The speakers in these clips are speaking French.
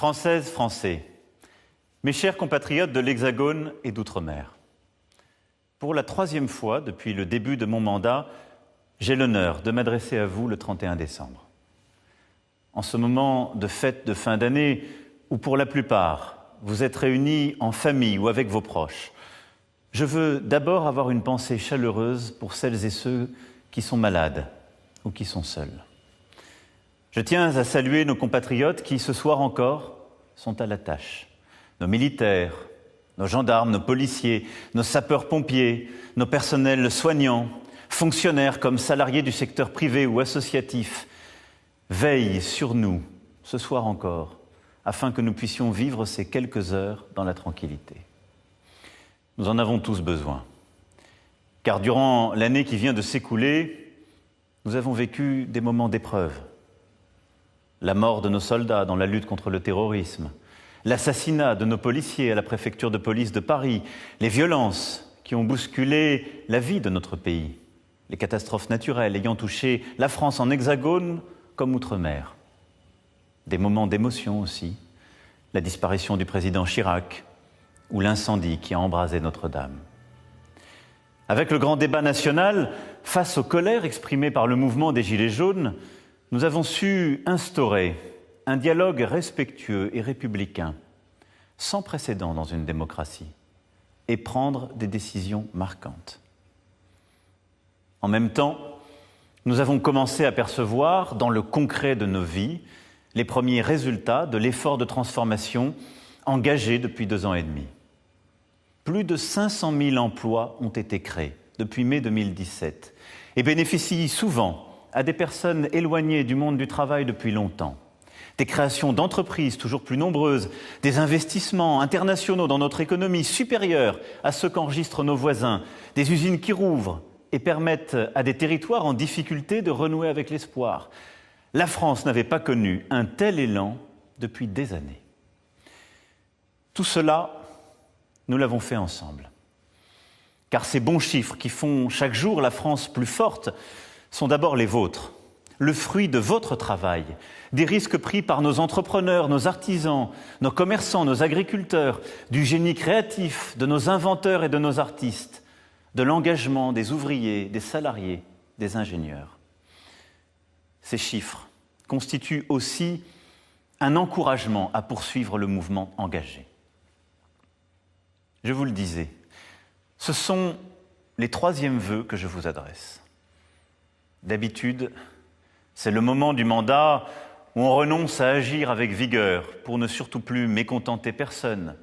Françaises, Français, mes chers compatriotes de l'Hexagone et d'Outre-mer, pour la troisième fois depuis le début de mon mandat, j'ai l'honneur de m'adresser à vous le 31 décembre. En ce moment de fête de fin d'année, où pour la plupart, vous êtes réunis en famille ou avec vos proches, je veux d'abord avoir une pensée chaleureuse pour celles et ceux qui sont malades ou qui sont seuls. Je tiens à saluer nos compatriotes qui, ce soir encore, sont à la tâche. Nos militaires, nos gendarmes, nos policiers, nos sapeurs-pompiers, nos personnels soignants, fonctionnaires comme salariés du secteur privé ou associatif, veillent sur nous, ce soir encore, afin que nous puissions vivre ces quelques heures dans la tranquillité. Nous en avons tous besoin, car durant l'année qui vient de s'écouler, nous avons vécu des moments d'épreuve. La mort de nos soldats dans la lutte contre le terrorisme, l'assassinat de nos policiers à la préfecture de police de Paris, les violences qui ont bousculé la vie de notre pays, les catastrophes naturelles ayant touché la France en Hexagone comme Outre-mer. Des moments d'émotion aussi, la disparition du président Chirac ou l'incendie qui a embrasé Notre-Dame. Avec le grand débat national, face aux colères exprimées par le mouvement des Gilets jaunes, nous avons su instaurer un dialogue respectueux et républicain, sans précédent dans une démocratie, et prendre des décisions marquantes. En même temps, nous avons commencé à percevoir, dans le concret de nos vies, les premiers résultats de l'effort de transformation engagé depuis 2 ans et demi. Plus de 500 000 emplois ont été créés depuis mai 2017 et bénéficient souvent à des personnes éloignées du monde du travail depuis longtemps. Des créations d'entreprises toujours plus nombreuses, des investissements internationaux dans notre économie supérieurs à ceux qu'enregistrent nos voisins, des usines qui rouvrent et permettent à des territoires en difficulté de renouer avec l'espoir. La France n'avait pas connu un tel élan depuis des années. Tout cela, nous l'avons fait ensemble. Car ces bons chiffres qui font chaque jour la France plus forte sont d'abord les vôtres, le fruit de votre travail, des risques pris par nos entrepreneurs, nos artisans, nos commerçants, nos agriculteurs, du génie créatif, de nos inventeurs et de nos artistes, de l'engagement des ouvriers, des salariés, des ingénieurs. Ces chiffres constituent aussi un encouragement à poursuivre le mouvement engagé. Je vous le disais, ce sont les 3e vœux que je vous adresse. D'habitude, c'est le moment du mandat où on renonce à agir avec vigueur pour ne surtout plus mécontenter personne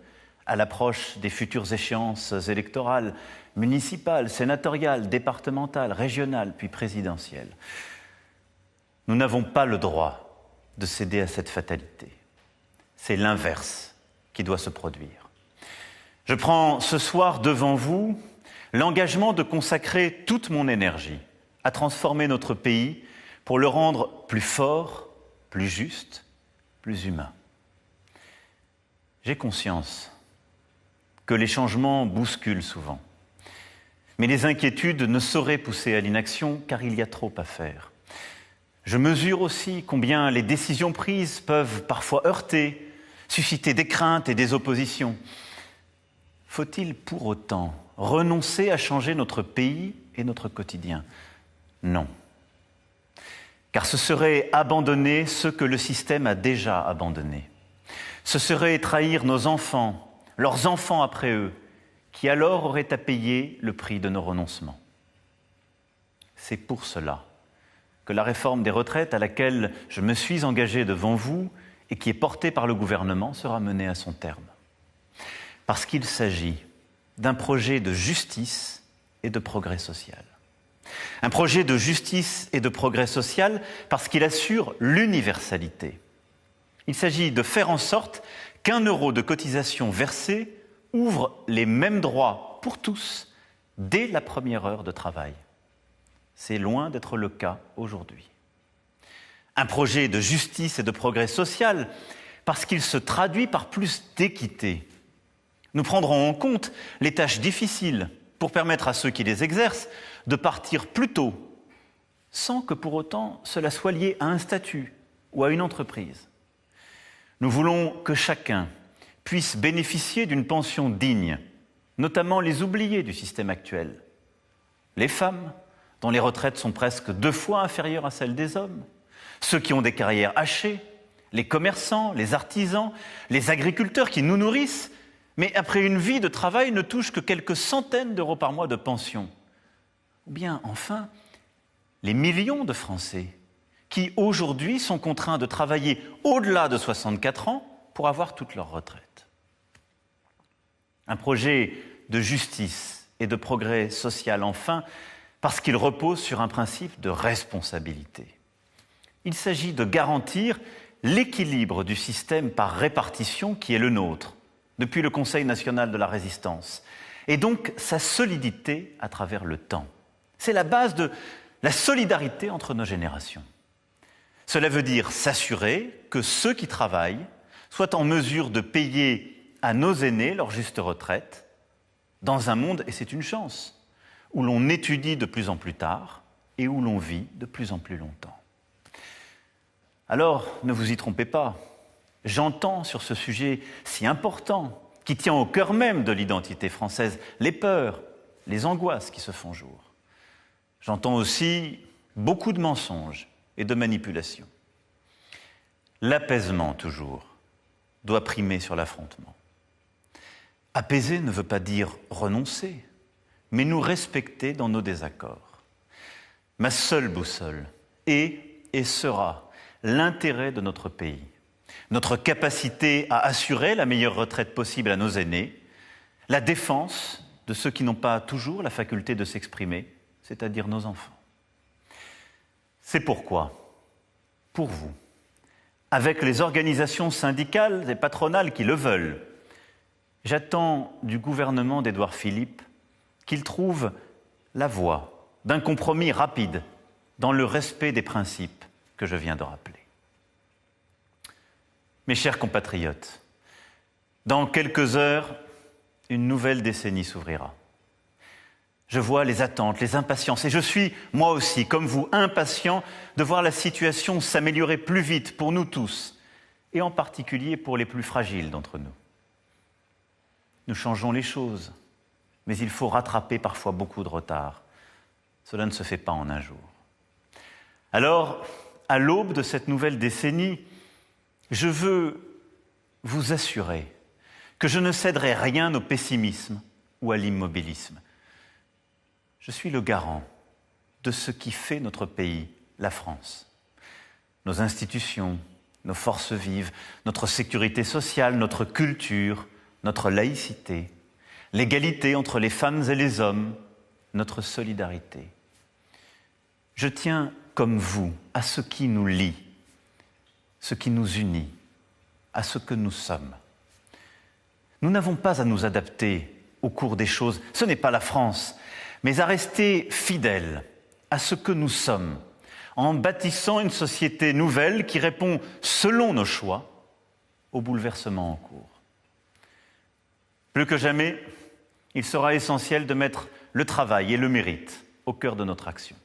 à l'approche des futures échéances électorales, municipales, sénatoriales, départementales, régionales, puis présidentielles. Nous n'avons pas le droit de céder à cette fatalité. C'est l'inverse qui doit se produire. Je prends ce soir devant vous l'engagement de consacrer toute mon énergie à transformer notre pays pour le rendre plus fort, plus juste, plus humain. J'ai conscience que les changements bousculent souvent, mais les inquiétudes ne sauraient pousser à l'inaction car il y a trop à faire. Je mesure aussi combien les décisions prises peuvent parfois heurter, susciter des craintes et des oppositions. Faut-il pour autant renoncer à changer notre pays et notre quotidien ? Non. Car ce serait abandonner ce que le système a déjà abandonné. Ce serait trahir nos enfants, leurs enfants après eux, qui alors auraient à payer le prix de nos renoncements. C'est pour cela que la réforme des retraites à laquelle je me suis engagé devant vous et qui est portée par le gouvernement sera menée à son terme. Parce qu'il s'agit d'un projet de justice et de progrès social. Un projet de justice et de progrès social parce qu'il assure l'universalité. Il s'agit de faire en sorte qu'1 euro de cotisation versée ouvre les mêmes droits pour tous dès la première heure de travail. C'est loin d'être le cas aujourd'hui. Un projet de justice et de progrès social parce qu'il se traduit par plus d'équité. Nous prendrons en compte les tâches difficiles pour permettre à ceux qui les exercent de partir plus tôt, sans que pour autant cela soit lié à un statut ou à une entreprise. Nous voulons que chacun puisse bénéficier d'une pension digne, notamment les oubliés du système actuel. Les femmes, dont les retraites sont presque 2 fois inférieures à celles des hommes, ceux qui ont des carrières hachées, les commerçants, les artisans, les agriculteurs qui nous nourrissent, mais après une vie de travail ne touchent que quelques centaines d'euros par mois de pension. Ou bien, enfin, les millions de Français qui, aujourd'hui, sont contraints de travailler au-delà de 64 ans pour avoir toute leur retraite. Un projet de justice et de progrès social, enfin, parce qu'il repose sur un principe de responsabilité. Il s'agit de garantir l'équilibre du système par répartition qui est le nôtre, depuis le Conseil national de la résistance, et donc sa solidité à travers le temps. C'est la base de la solidarité entre nos générations. Cela veut dire s'assurer que ceux qui travaillent soient en mesure de payer à nos aînés leur juste retraite, dans un monde, et c'est une chance, où l'on étudie de plus en plus tard et où l'on vit de plus en plus longtemps. Alors, ne vous y trompez pas, j'entends sur ce sujet si important, qui tient au cœur même de l'identité française, les peurs, les angoisses qui se font jour. J'entends aussi beaucoup de mensonges et de manipulations. L'apaisement, toujours, doit primer sur l'affrontement. Apaiser ne veut pas dire renoncer, mais nous respecter dans nos désaccords. Ma seule boussole est et sera l'intérêt de notre pays, notre capacité à assurer la meilleure retraite possible à nos aînés, la défense de ceux qui n'ont pas toujours la faculté de s'exprimer, c'est-à-dire nos enfants. C'est pourquoi, pour vous, avec les organisations syndicales et patronales qui le veulent, j'attends du gouvernement d'Édouard Philippe qu'il trouve la voie d'un compromis rapide dans le respect des principes que je viens de rappeler. Mes chers compatriotes, dans quelques heures, une nouvelle décennie s'ouvrira. Je vois les attentes, les impatiences, et je suis, moi aussi, comme vous, impatient de voir la situation s'améliorer plus vite pour nous tous, et en particulier pour les plus fragiles d'entre nous. Nous changeons les choses, mais il faut rattraper parfois beaucoup de retard. Cela ne se fait pas en un jour. Alors, à l'aube de cette nouvelle décennie, je veux vous assurer que je ne céderai rien au pessimisme ou à l'immobilisme. Je suis le garant de ce qui fait notre pays, la France. Nos institutions, nos forces vives, notre sécurité sociale, notre culture, notre laïcité, l'égalité entre les femmes et les hommes, notre solidarité. Je tiens, comme vous, à ce qui nous lie, ce qui nous unit, à ce que nous sommes. Nous n'avons pas à nous adapter au cours des choses, ce n'est pas la France, mais à rester fidèles à ce que nous sommes, en bâtissant une société nouvelle qui répond, selon nos choix, aux bouleversements en cours. Plus que jamais, il sera essentiel de mettre le travail et le mérite au cœur de notre action.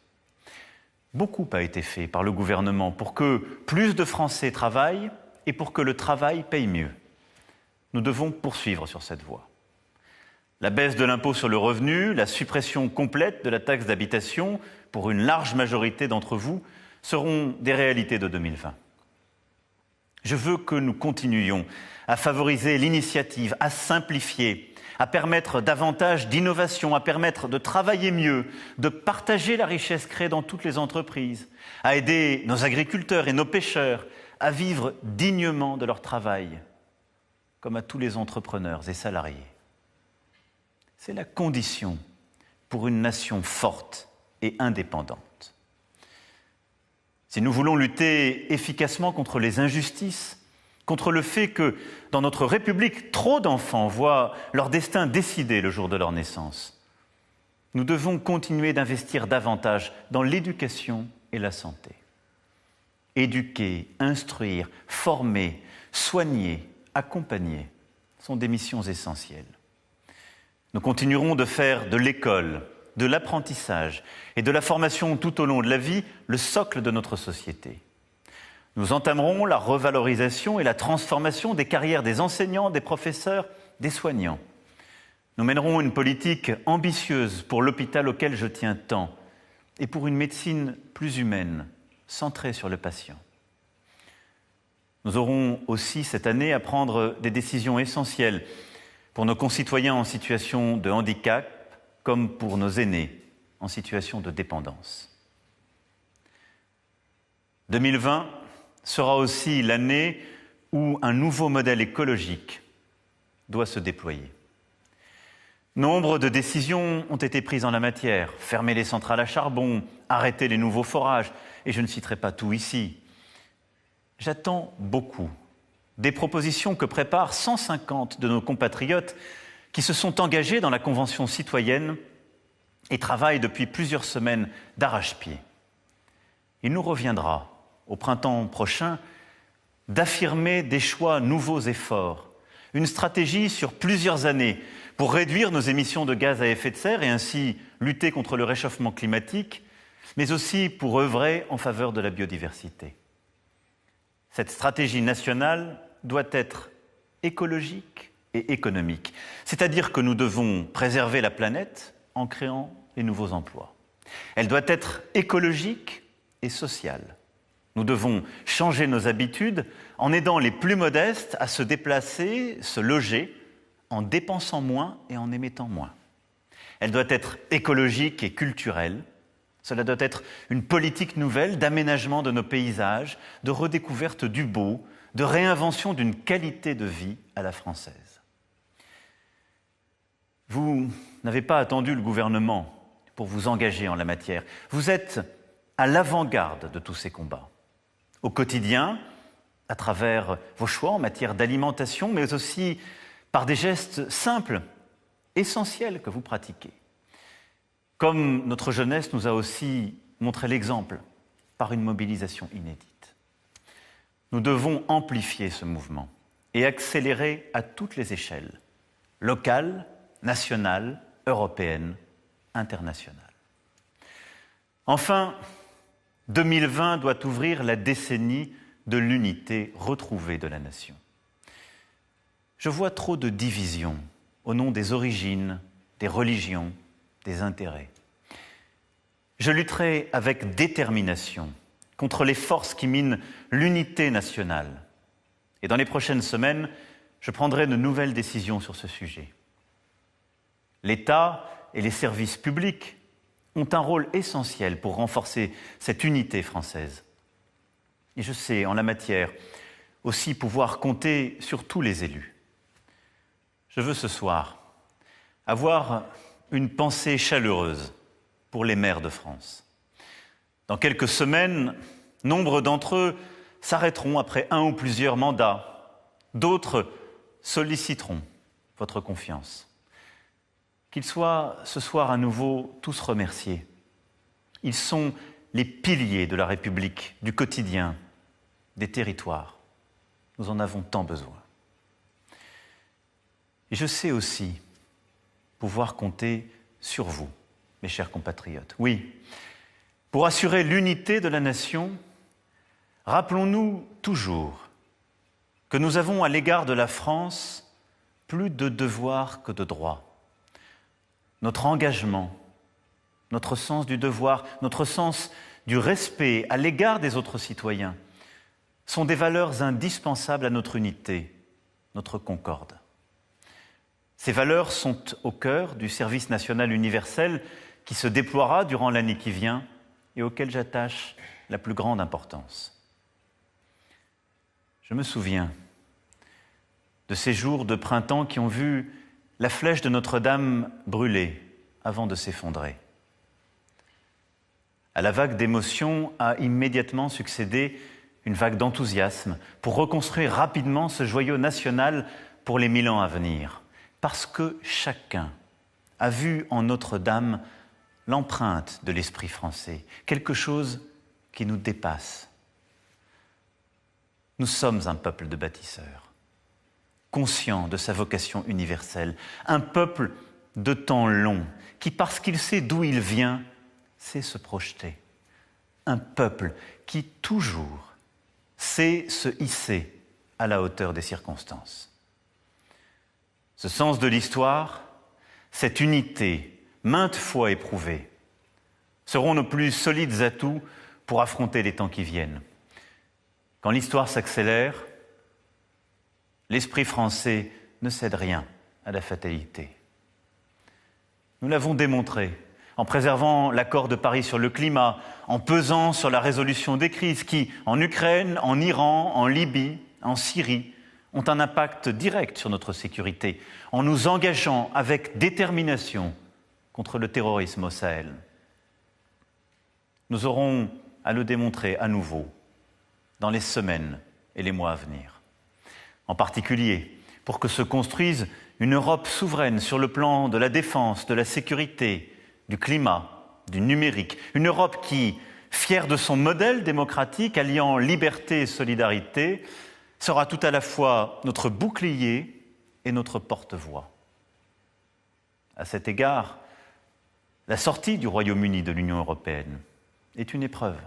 Beaucoup a été fait par le gouvernement pour que plus de Français travaillent et pour que le travail paye mieux. Nous devons poursuivre sur cette voie. La baisse de l'impôt sur le revenu, la suppression complète de la taxe d'habitation pour une large majorité d'entre vous seront des réalités de 2020. Je veux que nous continuions à favoriser l'initiative, à simplifier, à permettre davantage d'innovation, à permettre de travailler mieux, de partager la richesse créée dans toutes les entreprises, à aider nos agriculteurs et nos pêcheurs à vivre dignement de leur travail, comme à tous les entrepreneurs et salariés. C'est la condition pour une nation forte et indépendante. Si nous voulons lutter efficacement contre les injustices, contre le fait que, dans notre République, trop d'enfants voient leur destin décidé le jour de leur naissance, nous devons continuer d'investir davantage dans l'éducation et la santé. Éduquer, instruire, former, soigner, accompagner sont des missions essentielles. Nous continuerons de faire de l'école, de l'apprentissage et de la formation tout au long de la vie le socle de notre société. Nous entamerons la revalorisation et la transformation des carrières des enseignants, des professeurs, des soignants. Nous mènerons une politique ambitieuse pour l'hôpital auquel je tiens tant et pour une médecine plus humaine, centrée sur le patient. Nous aurons aussi cette année à prendre des décisions essentielles pour nos concitoyens en situation de handicap comme pour nos aînés en situation de dépendance. 2020 sera aussi l'année où un nouveau modèle écologique doit se déployer. Nombre de décisions ont été prises en la matière. Fermer les centrales à charbon, arrêter les nouveaux forages, et je ne citerai pas tout ici. J'attends beaucoup des propositions que préparent 150 de nos compatriotes qui se sont engagés dans la Convention citoyenne et travaillent depuis plusieurs semaines d'arrache-pied. Il nous reviendra, au printemps prochain, d'affirmer des choix nouveaux et forts, une stratégie sur plusieurs années pour réduire nos émissions de gaz à effet de serre et ainsi lutter contre le réchauffement climatique, mais aussi pour œuvrer en faveur de la biodiversité. Cette stratégie nationale doit être écologique et économique, c'est-à-dire que nous devons préserver la planète en créant les nouveaux emplois. Elle doit être écologique et sociale. Nous devons changer nos habitudes en aidant les plus modestes à se déplacer, se loger, en dépensant moins et en émettant moins. Elle doit être écologique et culturelle. Cela doit être une politique nouvelle d'aménagement de nos paysages, de redécouverte du beau, de réinvention d'une qualité de vie à la française. Vous n'avez pas attendu le gouvernement pour vous engager en la matière. Vous êtes à l'avant-garde de tous ces combats. Au quotidien, à travers vos choix en matière d'alimentation, mais aussi par des gestes simples, essentiels que vous pratiquez. Comme notre jeunesse nous a aussi montré l'exemple par une mobilisation inédite. Nous devons amplifier ce mouvement et accélérer à toutes les échelles, locales, nationales, européennes, internationales. Enfin, 2020 doit ouvrir la décennie de l'unité retrouvée de la nation. Je vois trop de divisions au nom des origines, des religions, des intérêts. Je lutterai avec détermination contre les forces qui minent l'unité nationale. Et dans les prochaines semaines, je prendrai de nouvelles décisions sur ce sujet. L'État et les services publics ont un rôle essentiel pour renforcer cette unité française. Et je sais, en la matière, aussi pouvoir compter sur tous les élus. Je veux ce soir avoir une pensée chaleureuse pour les maires de France. Dans quelques semaines, nombre d'entre eux s'arrêteront après un ou plusieurs mandats. D'autres solliciteront votre confiance. Qu'ils soient ce soir à nouveau tous remerciés. Ils sont les piliers de la République, du quotidien, des territoires. Nous en avons tant besoin. Et je sais aussi pouvoir compter sur vous, mes chers compatriotes. Oui, pour assurer l'unité de la nation, rappelons-nous toujours que nous avons à l'égard de la France plus de devoirs que de droits. Notre engagement, notre sens du devoir, notre sens du respect à l'égard des autres citoyens sont des valeurs indispensables à notre unité, notre concorde. Ces valeurs sont au cœur du service national universel qui se déploiera durant l'année qui vient et auquel j'attache la plus grande importance. Je me souviens de ces jours de printemps qui ont vu la flèche de Notre-Dame brûler avant de s'effondrer. À la vague d'émotion a immédiatement succédé une vague d'enthousiasme pour reconstruire rapidement ce joyau national pour les 1000 ans à venir. Parce que chacun a vu en Notre-Dame l'empreinte de l'esprit français, quelque chose qui nous dépasse. Nous sommes un peuple de bâtisseurs, conscient de sa vocation universelle, un peuple de temps long, qui, parce qu'il sait d'où il vient, sait se projeter. Un peuple qui toujours c'est se hisser à la hauteur des circonstances. Ce sens de l'histoire, cette unité, maintes fois éprouvée, seront nos plus solides atouts pour affronter les temps qui viennent. Quand l'histoire s'accélère, l'esprit français ne cède rien à la fatalité. Nous l'avons démontré en préservant l'accord de Paris sur le climat, en pesant sur la résolution des crises qui, en Ukraine, en Iran, en Libye, en Syrie, ont un impact direct sur notre sécurité, en nous engageant avec détermination contre le terrorisme au Sahel. Nous aurons à le démontrer à nouveau dans les semaines et les mois à venir. En particulier, pour que se construise une Europe souveraine sur le plan de la défense, de la sécurité, du climat, du numérique. Une Europe qui, fière de son modèle démocratique, alliant liberté et solidarité, sera tout à la fois notre bouclier et notre porte-voix. À cet égard, la sortie du Royaume-Uni de l'Union européenne est une épreuve.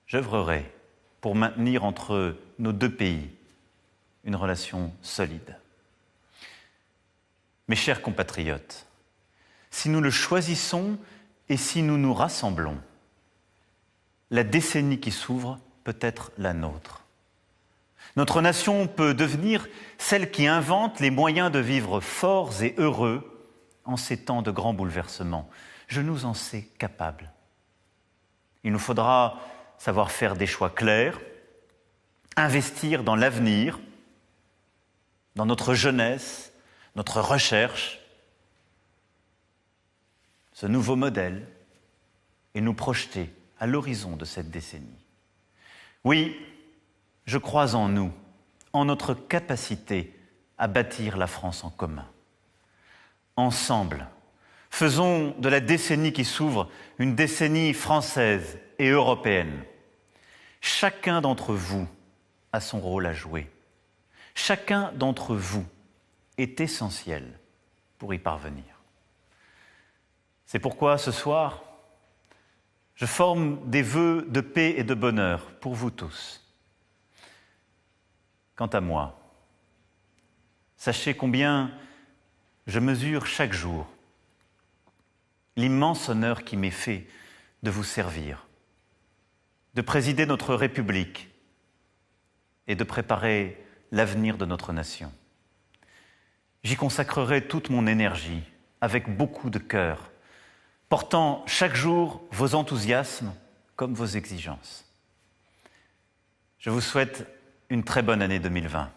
J'œuvrerai pour maintenir entre nos deux pays une relation solide. Mes chers compatriotes, si nous le choisissons et si nous nous rassemblons, la décennie qui s'ouvre peut être la nôtre. Notre nation peut devenir celle qui invente les moyens de vivre forts et heureux en ces temps de grands bouleversements. Je nous en sais capable. Il nous faudra savoir faire des choix clairs, investir dans l'avenir, dans notre jeunesse, notre recherche, ce nouveau modèle, et nous projeter à l'horizon de cette décennie. Oui, je crois en nous, en notre capacité à bâtir la France en commun. Ensemble, faisons de la décennie qui s'ouvre une décennie française et européenne. Chacun d'entre vous a son rôle à jouer. Chacun d'entre vous est essentiel pour y parvenir. C'est pourquoi ce soir, je forme des vœux de paix et de bonheur pour vous tous. Quant à moi, sachez combien je mesure chaque jour l'immense honneur qui m'est fait de vous servir, de présider notre République et de préparer l'avenir de notre nation. J'y consacrerai toute mon énergie, avec beaucoup de cœur, portant chaque jour vos enthousiasmes comme vos exigences. Je vous souhaite une très bonne année 2020.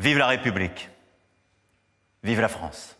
Vive la République! Vive la France!